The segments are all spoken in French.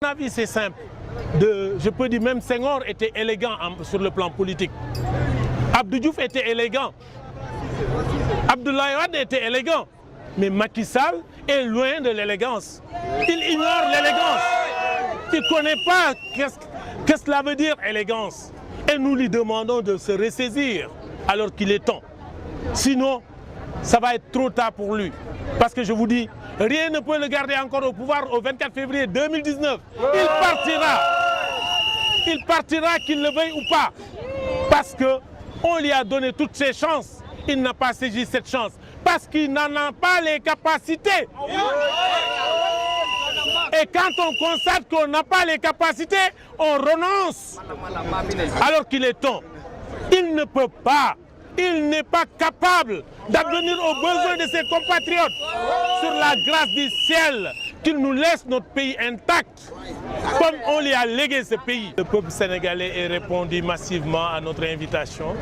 À mon avis, c'est simple. Je peux dire même Senghor était élégant sur le plan politique. Abdou Diouf était élégant. Abdoulaye Wade était élégant. Mais Macky Sall est loin de l'élégance. Il ignore l'élégance. Il ne connaît pas qu'est-ce que cela veut dire élégance. Et nous lui demandons de se ressaisir alors qu'il est temps. Sinon, ça va être trop tard pour lui. Parce que je vous dis, rien ne peut le garder encore au pouvoir au 24 février 2019. Il partira. Il partira, qu'il le veuille ou pas. Parce qu'on lui a donné toutes ses chances. Il n'a pas saisi cette chance. Parce qu'il n'en a pas les capacités. Et quand on constate qu'on n'a pas les capacités, on renonce. Alors qu'il est temps. Il ne peut pas. Il n'est pas capable d'advenir aux besoins de ses compatriotes sur la grâce du ciel, qu'il nous laisse notre pays intact, comme on lui a légué ce pays. Le peuple sénégalais a répondu massivement à notre invitation.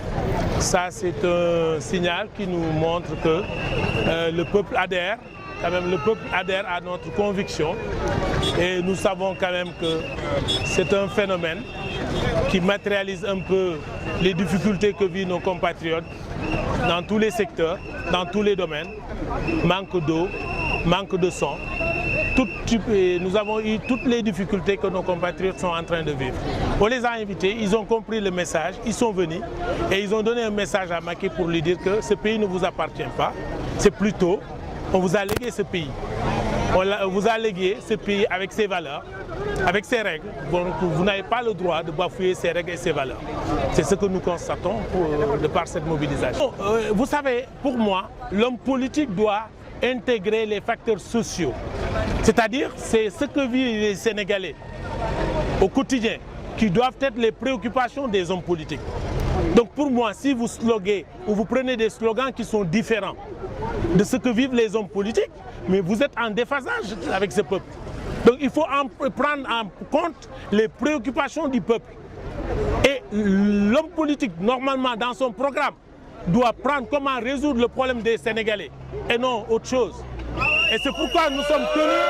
Ça, c'est un signal qui nous montre que le peuple adhère. Quand même, le peuple adhère à notre conviction et nous savons quand même que c'est un phénomène qui matérialise un peu les difficultés que vivent nos compatriotes dans tous les secteurs, dans tous les domaines. Manque d'eau, manque de sang. Nous avons eu toutes les difficultés que nos compatriotes sont en train de vivre. On les a invités, ils ont compris le message, ils sont venus et ils ont donné un message à Macky pour lui dire que ce pays ne vous appartient pas, c'est plutôt on vous a légué ce pays. On vous a légué ce pays avec ses valeurs, avec ses règles. Donc vous n'avez pas le droit de bafouer ces règles et ces valeurs. C'est ce que nous constatons de par cette mobilisation. Vous savez, pour moi, l'homme politique doit intégrer les facteurs sociaux. C'est-à-dire, c'est ce que vivent les Sénégalais au quotidien, qui doivent être les préoccupations des hommes politiques. Donc pour moi, si vous sloguez ou vous prenez des slogans qui sont différents de ce que vivent les hommes politiques, mais vous êtes en déphasage avec ce peuple. Donc il faut prendre en compte les préoccupations du peuple. Et l'homme politique, normalement, dans son programme, doit prendre comment résoudre le problème des Sénégalais et non autre chose. Et c'est pourquoi nous sommes tenus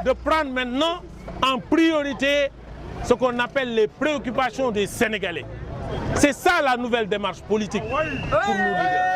de prendre maintenant en priorité ce qu'on appelle les préoccupations des Sénégalais. C'est ça la nouvelle démarche politique pour nous leaders.